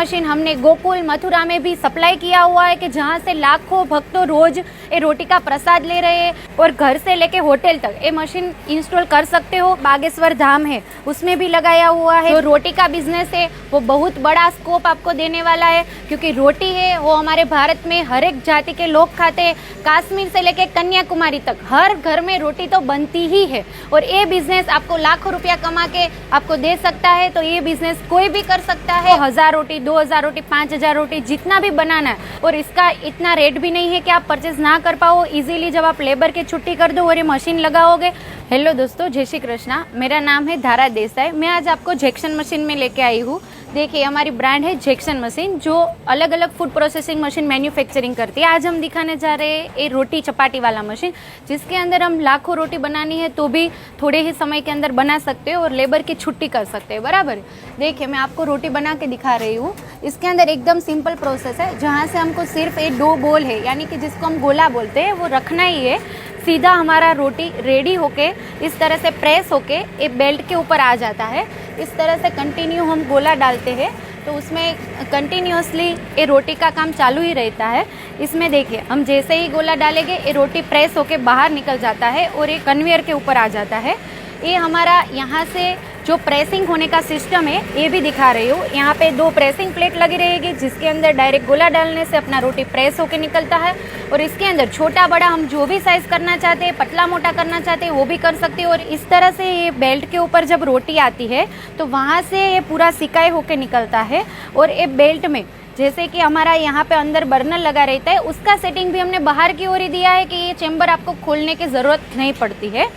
Machine हमने गोकुल मथुरा में भी सप्लाई किया हुआ है कि जहाँ से लाखों भक्तों रोज ये रोटी का प्रसाद ले रहे हैं और घर से लेके होटल तक ये मशीन इंस्टॉल कर सकते हो। बागेश्वर धाम है उसमें भी लगाया हुआ है। जो रोटी का बिजनेस है वो बहुत बड़ा स्कोप आपको देने वाला है, क्योंकि रोटी है वो हमारे भारत में हर एक जाति के लोग खाते हैं। कश्मीर से लेके कन्याकुमारी तक हर घर में रोटी तो बनती ही है और ये बिजनेस आपको लाखों रुपया कमा के आपको दे सकता है। तो ये बिजनेस कोई भी कर सकता है। 1000 रोटी, 2000 रोटी, 5000 रोटी जितना भी बनाना है, और इसका इतना रेट भी नहीं है कि आप परचेज ना कर पाओ इजीली जब आप लेबर की छुट्टी कर दो और ये मशीन लगाओगे। हेलो दोस्तों, जय श्री कृष्णा। मेरा नाम है धारा देसाई। मैं आज आपको जैक्सन मशीन में लेके आई हूँ। देखिए हमारी ब्रांड है जैक्सन मशीन, जो अलग अलग फूड प्रोसेसिंग मशीन मैन्युफैक्चरिंग करती है। आज हम दिखाने जा रहे हैं ये रोटी चपाटी वाला मशीन, जिसके अंदर हम लाखों रोटी बनानी है तो भी थोड़े ही समय के अंदर बना सकते हो और लेबर की छुट्टी कर सकते हैं, बराबर। देखिए मैं आपको रोटी बना के दिखा रही हूँ। इसके अंदर एकदम सिंपल प्रोसेस है, जहाँ से हमको सिर्फ एक डो बोल है, यानी कि जिसको हम गोला बोलते हैं, वो रखना ही है। सीधा हमारा रोटी रेडी होके इस तरह से प्रेस होके एक बेल्ट के ऊपर आ जाता है। इस तरह से कंटिन्यू हम गोला डालते हैं तो उसमें कंटिन्यूसली ये रोटी का काम चालू ही रहता है। इसमें देखिए हम जैसे ही गोला डालेंगे ये रोटी प्रेस होके बाहर निकल जाता है और ये कन्वेयर के ऊपर आ जाता है। ये हमारा यहाँ से जो प्रेसिंग होने का सिस्टम है ये भी दिखा रही हूँ। यहाँ पे 2 प्रेसिंग प्लेट लगी रहेगी, जिसके अंदर डायरेक्ट गोला डालने से अपना रोटी प्रेस होके निकलता है। और इसके अंदर छोटा बड़ा हम जो भी साइज़ करना चाहते हैं, पतला मोटा करना चाहते हैं वो भी कर सकते हैं। और इस तरह से ये बेल्ट के ऊपर जब रोटी आती है तो वहाँ से ये पूरा सिकाई होके निकलता है। और ये बेल्ट में जैसे कि हमारा यहाँ पे अंदर बर्नर लगा रहता है, उसका सेटिंग भी हमने बाहर की ओर ही दिया है कि ये चेम्बर आपको खोलने की ज़रूरत नहीं पड़ती है।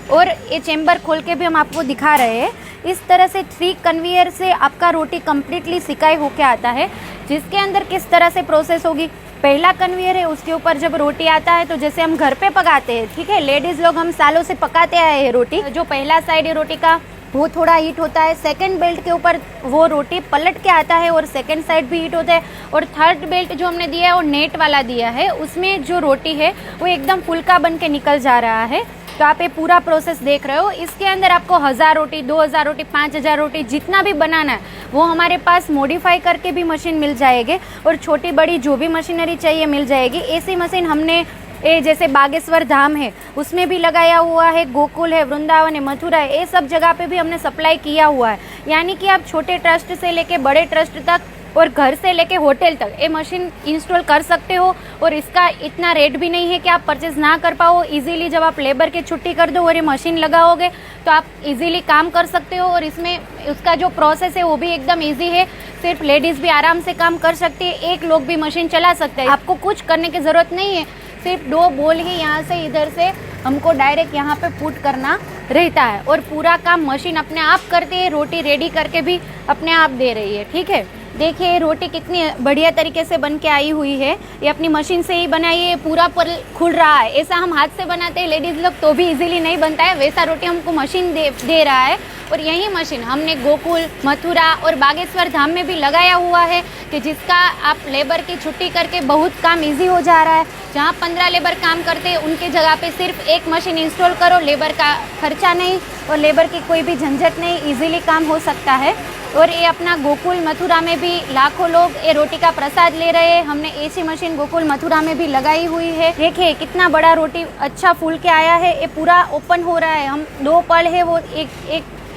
और ये चेम्बर खोल के भी हम आपको दिखा रहे हैं। इस तरह से 3 कन्वेयर से आपका रोटी कम्प्लीटली सिकाई होके आता है, जिसके अंदर किस तरह से प्रोसेस होगी। पहला कन्वेयर है, उसके ऊपर जब रोटी आता है तो जैसे हम घर पे पकाते हैं, ठीक है, लेडीज़ लोग हम सालों से पकाते आए हैं रोटी। जो पहला साइड है रोटी का वो थोड़ा हीट होता है, सेकंड बेल्ट के ऊपर वो रोटी पलट के आता है और सेकंड साइड भी हीट होता है। और थर्ड बेल्ट जो हमने दिया है वो नेट वाला दिया है, उसमें जो रोटी है वो एकदम फुल्का बन के निकल जा रहा है। तो आप ये पूरा प्रोसेस देख रहे हो। इसके अंदर आपको 1000 रोटी, 2000 रोटी, 5000 रोटी जितना भी बनाना है वो हमारे पास मॉडिफाई करके भी मशीन मिल जाएगी और छोटी बड़ी जो भी मशीनरी चाहिए मिल जाएगी। ऐसी मशीन हमने ये जैसे बागेश्वर धाम है उसमें भी लगाया हुआ है, गोकुल है, वृंदावन है, मथुरा है, ये सब जगह पे भी हमने सप्लाई किया हुआ है। यानी कि आप छोटे ट्रस्ट से लेके बड़े ट्रस्ट तक और घर से लेके होटल तक ये मशीन इंस्टॉल कर सकते हो। और इसका इतना रेट भी नहीं है कि आप परचेज ना कर पाओ इजीली जब आप लेबर की छुट्टी कर दो और ये मशीन लगाओगे तो आप इजीली काम कर सकते हो। और इसमें उसका जो प्रोसेस है वो भी एकदम इजी है, सिर्फ लेडीज़ भी आराम से काम कर सकती है, एक लोग भी मशीन चला सकते हैं। आपको कुछ करने की ज़रूरत नहीं है, सिर्फ 2 बोल ही यहाँ से इधर से हमको डायरेक्ट यहाँ पे पुट करना रहता है और पूरा काम मशीन अपने आप करती है। रोटी रेडी करके भी अपने आप दे रही है, ठीक है। देखिए रोटी कितनी बढ़िया तरीके से बन के आई हुई है। ये अपनी मशीन से ही बनाई है, पूरा पर खुल रहा है। ऐसा हम हाथ से बनाते हैं लेडीज़ लोग तो भी इजीली नहीं बनता है, वैसा रोटी हमको मशीन दे रहा है। और यही मशीन हमने गोकुल, मथुरा और बागेश्वर धाम में भी लगाया हुआ है कि जिसका आप लेबर की छुट्टी करके बहुत काम इजी हो जा रहा है। जहाँ 15 लेबर काम करते हैं उनके जगह पे सिर्फ एक मशीन इंस्टॉल करो, लेबर का खर्चा नहीं और लेबर की कोई भी झंझट नहीं, इजीली काम हो सकता है। और ये अपना गोकुल मथुरा में भी लाखों लोग ये रोटी का प्रसाद ले रहे हैं। हमने ऐसी मशीन गोकुल मथुरा में भी लगाई हुई है। देखिए कितना बड़ा रोटी अच्छा फूल के आया है, ये पूरा ओपन हो रहा है। हम 2 पल है वो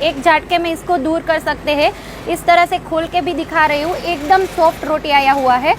एक झटके में इसको दूर कर सकते हैं। इस तरह से खोल के भी दिखा रही हूँ। एकदम सॉफ्ट रोटी आया हुआ है,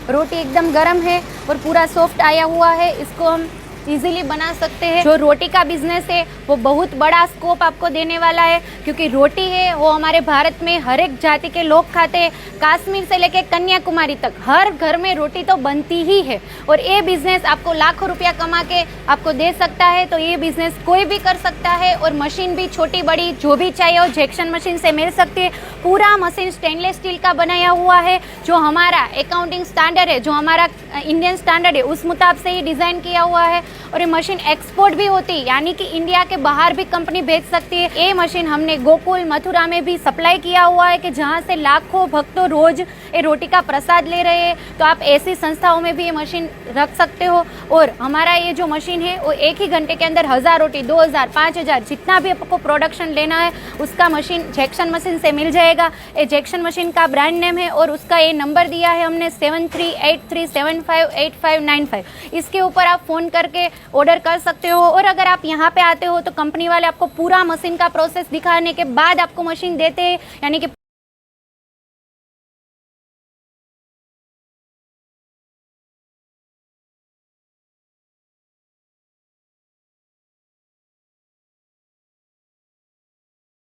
रोटी एकदम गर्म है और पूरा सॉफ्ट आया हुआ है। इसको हम इजीली बना सकते हैं। जो रोटी का बिजनेस है वो बहुत बड़ा स्कोप आपको देने वाला है, क्योंकि रोटी है वो हमारे भारत में हर एक जाति के लोग खाते हैं। कश्मीर से लेके कन्याकुमारी तक हर घर में रोटी तो बनती ही है और ये बिजनेस आपको लाखों रुपया कमा के आपको दे सकता है। तो ये बिजनेस कोई भी कर सकता है और मशीन भी छोटी बड़ी जो भी चाहिए वो जैक्सन मशीन से मिल सकती है। पूरा मशीन स्टेनलेस स्टील का बनाया हुआ है, जो हमारा अकाउंटिंग स्टैंडर्ड है, जो हमारा इंडियन स्टैंडर्ड है उस मुताबिक से ही डिज़ाइन किया हुआ है। और ये मशीन एक्सपोर्ट भी होती है, यानी कि इंडिया के बाहर भी कंपनी भेज सकती है। ये मशीन हमने गोकुल मथुरा में भी सप्लाई किया हुआ है कि जहाँ से लाखों भक्तों रोज ये रोटी का प्रसाद ले रहे हैं। तो आप ऐसी संस्थाओं में भी ये मशीन रख सकते हो। और हमारा ये जो मशीन है वो 1 ही घंटे के अंदर 1000 रोटी, 2000, 5000 जितना भी आपको प्रोडक्शन लेना है उसका मशीन जैक्सन मशीन से मिल जाएगा। ये जैक्सन मशीन का ब्रांड नेम है और उसका ये नंबर दिया है हमने 7383758595। इसके ऊपर आप फ़ोन करके ऑर्डर कर सकते हो। और अगर आप यहाँ पे आते हो तो कंपनी वाले आपको पूरा मशीन का प्रोसेस दिखाने के बाद आपको मशीन देते हैं, यानी कि